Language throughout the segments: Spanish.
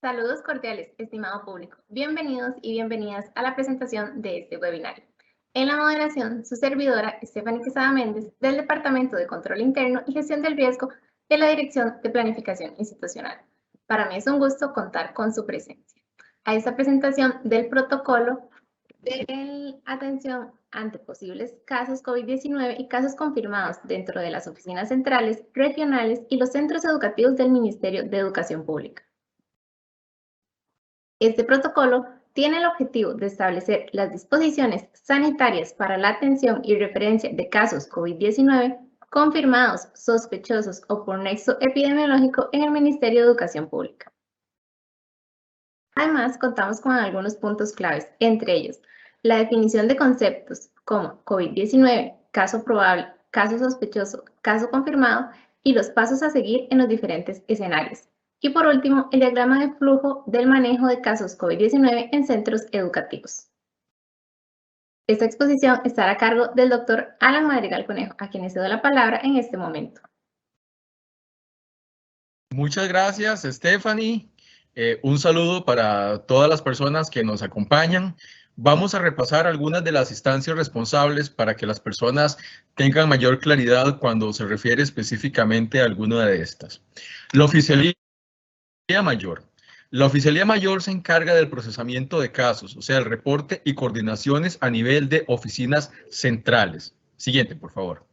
Saludos cordiales, estimado público. Bienvenidos y bienvenidas a la presentación de este webinario. En la moderación, su servidora, Stephanie Quesada Méndez, del Departamento de Control Interno y Gestión del Riesgo de la Dirección de Planificación Institucional. Para mí es un gusto contar con su presencia. A esta presentación del protocolo de atención ante posibles casos COVID-19 y casos confirmados dentro de las oficinas centrales, regionales y los centros educativos del Ministerio de Educación Pública. Este protocolo tiene el objetivo de establecer las disposiciones sanitarias para la atención y referencia de casos COVID-19 confirmados, sospechosos o por nexo epidemiológico en el Ministerio de Educación Pública. Además, contamos con algunos puntos claves, entre ellos, la definición de conceptos como COVID-19, caso probable, caso sospechoso, caso confirmado y los pasos a seguir en los diferentes escenarios. Y por último, el diagrama de flujo del manejo de casos COVID-19 en centros educativos. Esta exposición estará a cargo del doctor Alan Madrigal Conejo, a quien le cedo la palabra en este momento. Muchas gracias, Stephanie. Un saludo para todas las personas que nos acompañan. Vamos a repasar algunas de las instancias responsables para que las personas tengan mayor claridad cuando se refiere específicamente a alguna de estas. La Oficialía Mayor. La Oficialía Mayor se encarga del procesamiento de casos, o sea, el reporte y coordinaciones a nivel de oficinas centrales. Siguiente, por favor.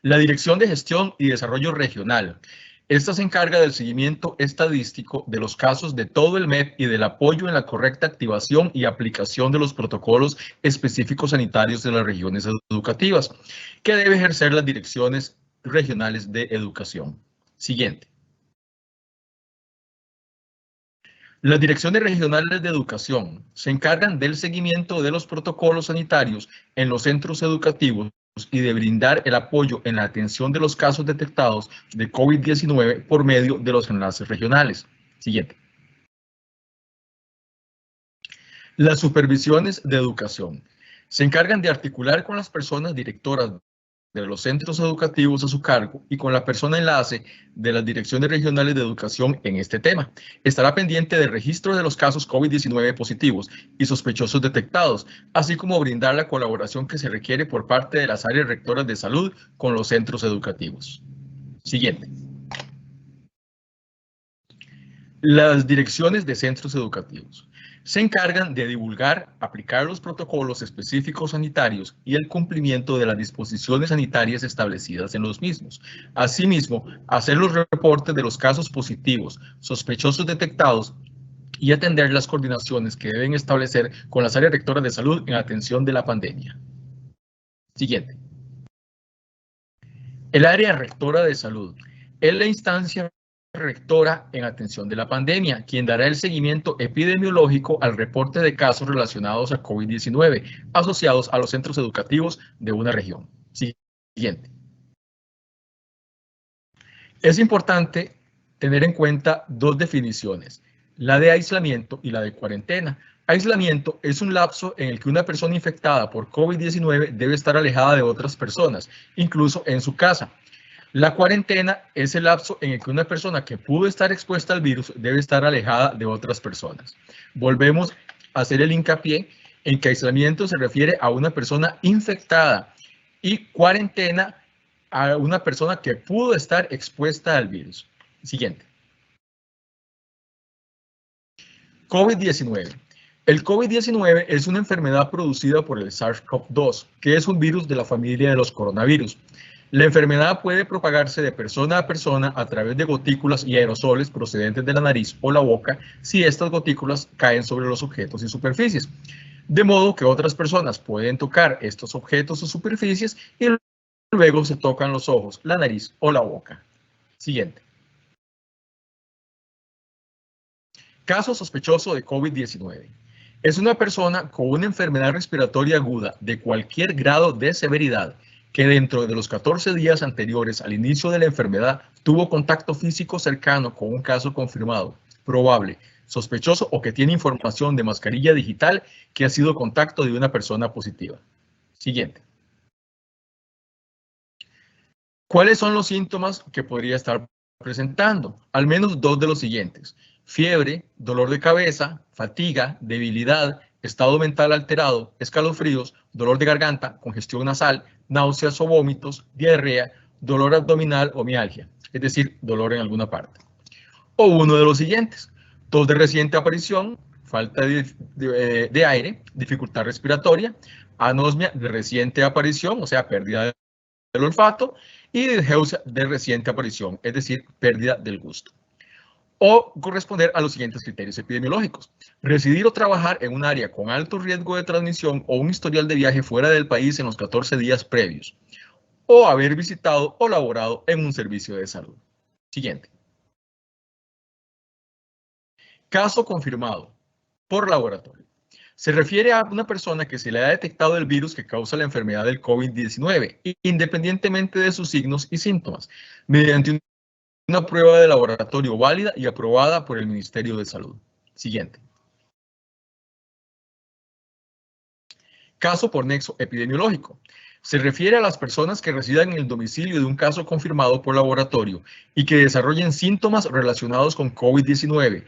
La Dirección de Gestión y Desarrollo Regional. Esta se encarga del seguimiento estadístico de los casos de todo el MEP y del apoyo en la correcta activación y aplicación de los protocolos específicos sanitarios de las regiones educativas, que debe ejercer las direcciones regionales de educación. Siguiente. Las direcciones regionales de educación se encargan del seguimiento de los protocolos sanitarios en los centros educativos y de brindar el apoyo en la atención de los casos detectados de COVID-19 por medio de los enlaces regionales. Siguiente. Las supervisiones de educación se encargan de articular con las personas directoras de los centros educativos a su cargo y con la persona enlace de las direcciones regionales de educación en este tema. Estará pendiente del registro de los casos COVID-19 positivos y sospechosos detectados, así como brindar la colaboración que se requiere por parte de las áreas rectoras de salud con los centros educativos. Siguiente. Las direcciones de centros educativos se encargan de divulgar, aplicar los protocolos específicos sanitarios y el cumplimiento de las disposiciones sanitarias establecidas en los mismos. Asimismo, hacer los reportes de los casos positivos, sospechosos detectados y atender las coordinaciones que deben establecer con las áreas rectoras de salud en atención de la pandemia. Siguiente. El área rectora de salud es la instancia rectora en atención de la pandemia, quien dará el seguimiento epidemiológico al reporte de casos relacionados a COVID-19 asociados a los centros educativos de una región. Siguiente. Es importante tener en cuenta dos definiciones, la de aislamiento y la de cuarentena. Aislamiento es un lapso en el que una persona infectada por COVID-19 debe estar alejada de otras personas, incluso en su casa. La cuarentena es el lapso en el que una persona que pudo estar expuesta al virus debe estar alejada de otras personas. Volvemos a hacer el hincapié en que aislamiento se refiere a una persona infectada y cuarentena a una persona que pudo estar expuesta al virus. Siguiente. COVID-19. El COVID-19 es una enfermedad producida por el SARS-CoV-2, que es un virus de la familia de los coronavirus. La enfermedad puede propagarse de persona a persona a través de gotículas y aerosoles procedentes de la nariz o la boca si estas gotículas caen sobre los objetos y superficies. De modo que otras personas pueden tocar estos objetos o superficies y luego se tocan los ojos, la nariz o la boca. Siguiente. Caso sospechoso de COVID-19. Es una persona con una enfermedad respiratoria aguda de cualquier grado de severidad que dentro de los 14 días anteriores al inicio de la enfermedad tuvo contacto físico cercano con un caso confirmado, probable, sospechoso o que tiene información de mascarilla digital que ha sido contacto de una persona positiva. Siguiente. ¿Cuáles son los síntomas que podría estar presentando? Al menos dos de los siguientes. fiebre, dolor de cabeza, fatiga, debilidad, estado mental alterado, escalofríos, dolor de garganta, congestión nasal, náuseas o vómitos, diarrea, dolor abdominal o mialgia, es decir, dolor en alguna parte. O uno de los siguientes: tos de reciente aparición, falta de aire, dificultad respiratoria, anosmia de reciente aparición, o sea, pérdida del olfato, y disgeusia de reciente aparición, es decir, pérdida del gusto. O corresponder a los siguientes criterios epidemiológicos: residir o trabajar en un área con alto riesgo de transmisión o un historial de viaje fuera del país en los 14 días previos, o haber visitado o laborado en un servicio de salud. Siguiente. Caso confirmado por laboratorio. Se refiere a una persona que se le ha detectado el virus que causa la enfermedad del COVID-19, independientemente de sus signos y síntomas, mediante una prueba de laboratorio válida y aprobada por el Ministerio de Salud. Siguiente. Caso por nexo epidemiológico. Se refiere a las personas que residan en el domicilio de un caso confirmado por laboratorio y que desarrollen síntomas relacionados con COVID-19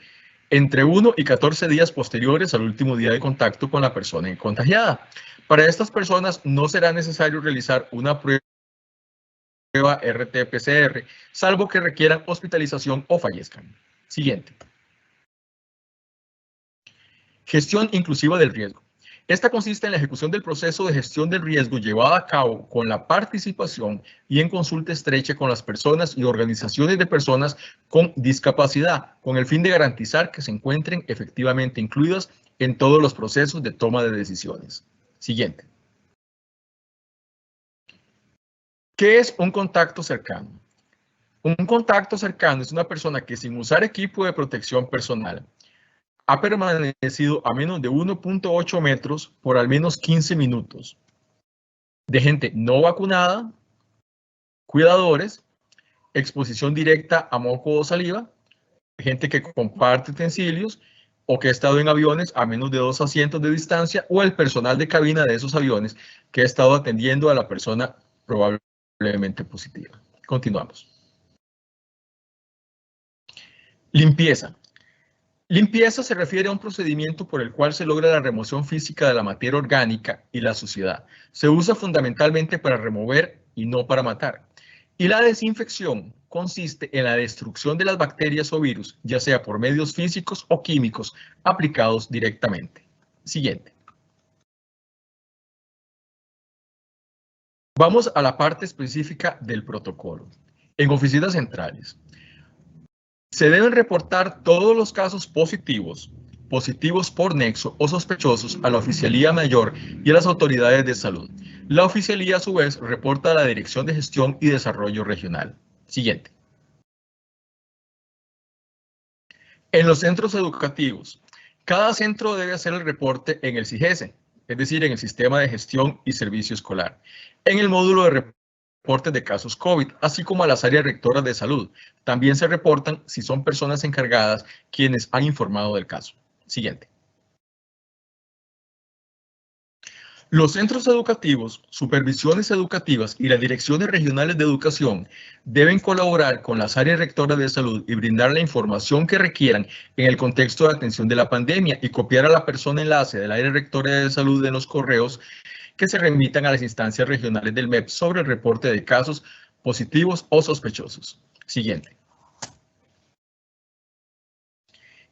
entre 1 y 14 días posteriores al último día de contacto con la persona contagiada. Para estas personas no será necesario realizar una prueba RT-PCR, salvo que requieran hospitalización o fallezcan. Siguiente. Gestión inclusiva del riesgo. Esta consiste en la ejecución del proceso de gestión del riesgo llevada a cabo con la participación y en consulta estrecha con las personas y organizaciones de personas con discapacidad, con el fin de garantizar que se encuentren efectivamente incluidas en todos los procesos de toma de decisiones. Siguiente. ¿Qué es un contacto cercano? Un contacto cercano es una persona que, sin usar equipo de protección personal, ha permanecido a menos de 1.8 metros por al menos 15 minutos de gente no vacunada, cuidadores, exposición directa a moco o saliva, gente que comparte utensilios o que ha estado en aviones a menos de 2 asientos de distancia, o el personal de cabina de esos aviones que ha estado atendiendo a la persona probablemente positiva. Continuamos. Limpieza. Limpieza se refiere a un procedimiento por el cual se logra la remoción física de la materia orgánica y la suciedad. Se usa fundamentalmente para remover y no para matar. Y la desinfección consiste en la destrucción de las bacterias o virus, ya sea por medios físicos o químicos aplicados directamente. Siguiente. Vamos a la parte específica del protocolo. En oficinas centrales, se deben reportar todos los casos positivos por nexo o sospechosos a la Oficialía Mayor y a las autoridades de salud. La Oficialía, a su vez, reporta a la Dirección de Gestión y Desarrollo Regional. Siguiente. En los centros educativos, cada centro debe hacer el reporte en el SIGESE, es decir, en el Sistema de Gestión y Servicio Escolar, en el módulo de reportes de casos COVID, así como a las áreas rectoras de salud. También se reportan si son personas encargadas quienes han informado del caso. Siguiente. Los centros educativos, supervisiones educativas y las direcciones regionales de educación deben colaborar con las áreas rectoras de salud y brindar la información que requieran en el contexto de atención de la pandemia, y copiar a la persona enlace del área rectora de salud en los correos que se remitan a las instancias regionales del MEP sobre el reporte de casos positivos o sospechosos. Siguiente.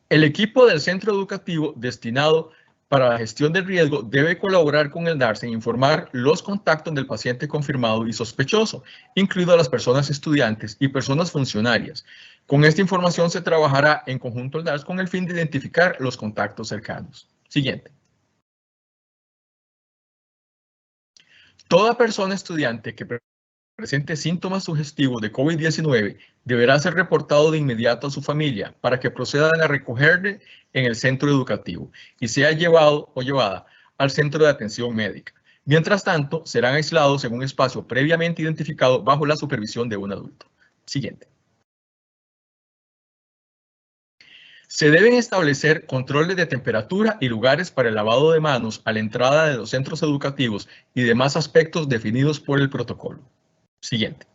El equipo del centro educativo destinado para la gestión del riesgo debe colaborar con el DARS en informar los contactos del paciente confirmado y sospechoso, incluidas las personas estudiantes y personas funcionarias. Con esta información se trabajará en conjunto el DARS con el fin de identificar los contactos cercanos. Siguiente. Toda persona estudiante que presente síntomas sugestivos de COVID-19 deberá ser reportado de inmediato a su familia para que procedan a recogerle en el centro educativo y sea llevado o llevada al centro de atención médica. Mientras tanto, serán aislados en un espacio previamente identificado bajo la supervisión de un adulto. Siguiente. Se deben establecer controles de temperatura y lugares para el lavado de manos a la entrada de los centros educativos y demás aspectos definidos por el protocolo. Siguiente.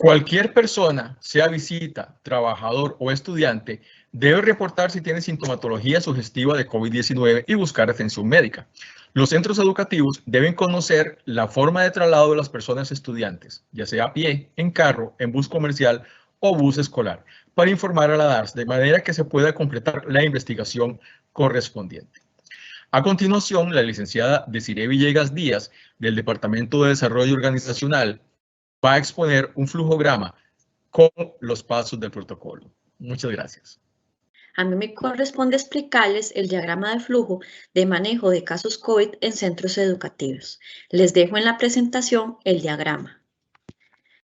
Cualquier persona, sea visita, trabajador o estudiante, debe reportar si tiene sintomatología sugestiva de COVID-19 y buscar atención médica. Los centros educativos deben conocer la forma de traslado de las personas estudiantes, ya sea a pie, en carro, en bus comercial o bus escolar, para informar a la DARS de manera que se pueda completar la investigación correspondiente. A continuación, la licenciada Desiree Villegas Díaz, del Departamento de Desarrollo Organizacional, va a exponer un flujograma con los pasos del protocolo. Muchas gracias. A mí me corresponde explicarles el diagrama de flujo de manejo de casos COVID en centros educativos. Les dejo en la presentación el diagrama.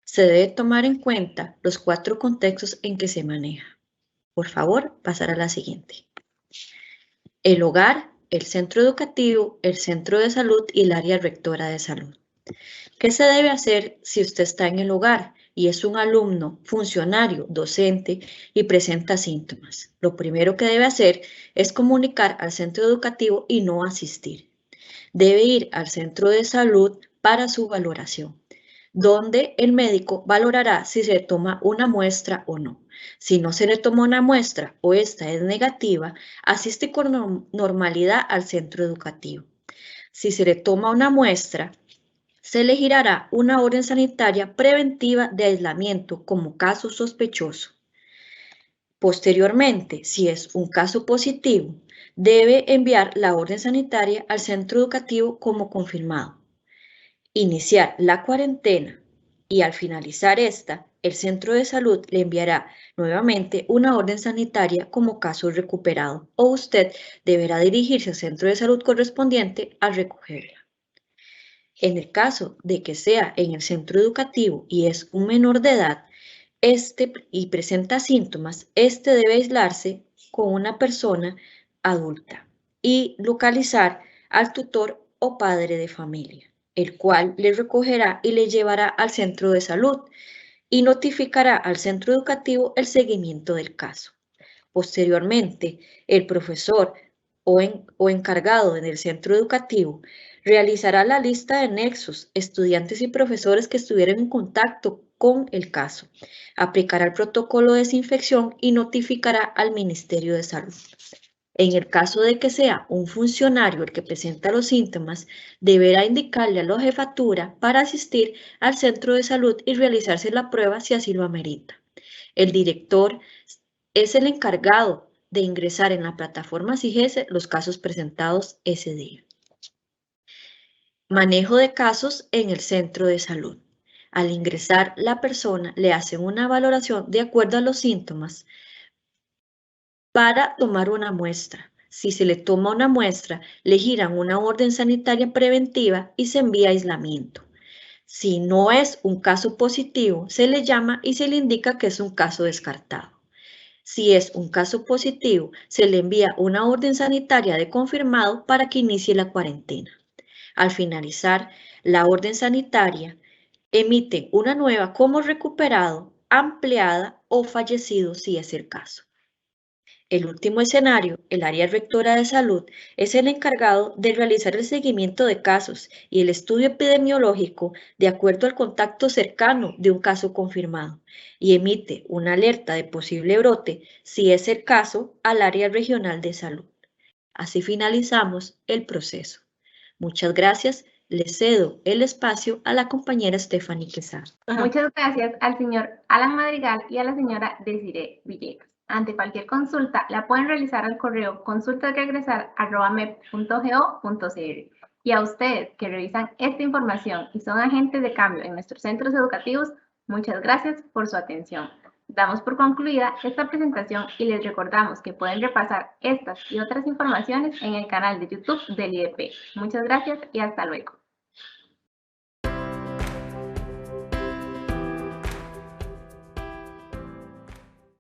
Se debe tomar en cuenta los 4 contextos en que se maneja. Por favor, pasar a la siguiente. El hogar, el centro educativo, el centro de salud y el área rectora de salud. ¿Qué se debe hacer si usted está en el hogar y es un alumno, funcionario, docente y presenta síntomas? Lo primero que debe hacer es comunicar al centro educativo y no asistir. Debe ir al centro de salud para su valoración, donde el médico valorará si se le toma una muestra o no. Si no se le toma una muestra o esta es negativa, asiste con normalidad al centro educativo. Si se le toma una muestra, se le girará una orden sanitaria preventiva de aislamiento como caso sospechoso. Posteriormente, si es un caso positivo, debe enviar la orden sanitaria al centro educativo como confirmado. Iniciar la cuarentena y al finalizar esta, el centro de salud le enviará nuevamente una orden sanitaria como caso recuperado o usted deberá dirigirse al centro de salud correspondiente a recogerla. En el caso de que sea en el centro educativo y es un menor de edad y presenta síntomas, debe aislarse con una persona adulta y localizar al tutor o padre de familia, el cual le recogerá y le llevará al centro de salud y notificará al centro educativo el seguimiento del caso. Posteriormente, el profesor o encargado en el centro educativo realizará la lista de nexos, estudiantes y profesores que estuvieron en contacto con el caso, aplicará el protocolo de desinfección y notificará al Ministerio de Salud. En el caso de que sea un funcionario el que presenta los síntomas, deberá indicarle a la jefatura para asistir al centro de salud y realizarse la prueba si así lo amerita. El director es el encargado de ingresar en la plataforma SIGESE los casos presentados ese día. Manejo de casos en el centro de salud. Al ingresar la persona le hacen una valoración de acuerdo a los síntomas para tomar una muestra. Si se le toma una muestra, le giran una orden sanitaria preventiva y se envía a aislamiento. Si no es un caso positivo, se le llama y se le indica que es un caso descartado. Si es un caso positivo, se le envía una orden sanitaria de confirmado para que inicie la cuarentena. Al finalizar la orden sanitaria, emite una nueva como recuperado, ampliada o fallecido si es el caso. El último escenario, el área rectora de salud, es el encargado de realizar el seguimiento de casos y el estudio epidemiológico de acuerdo al contacto cercano de un caso confirmado y emite una alerta de posible brote, si es el caso, al área regional de salud. Así finalizamos el proceso. Muchas gracias. Le cedo el espacio a la compañera Stephanie Quesada. Muchas gracias al señor Alan Madrigal y a la señora Desiree Villegas. Ante cualquier consulta, la pueden realizar al correo consulta@regresar@mep.go.cr. Y a ustedes que revisan esta información y son agentes de cambio en nuestros centros educativos, muchas gracias por su atención. Damos por concluida esta presentación y les recordamos que pueden repasar estas y otras informaciones en el canal de YouTube del IDP. Muchas gracias y hasta luego.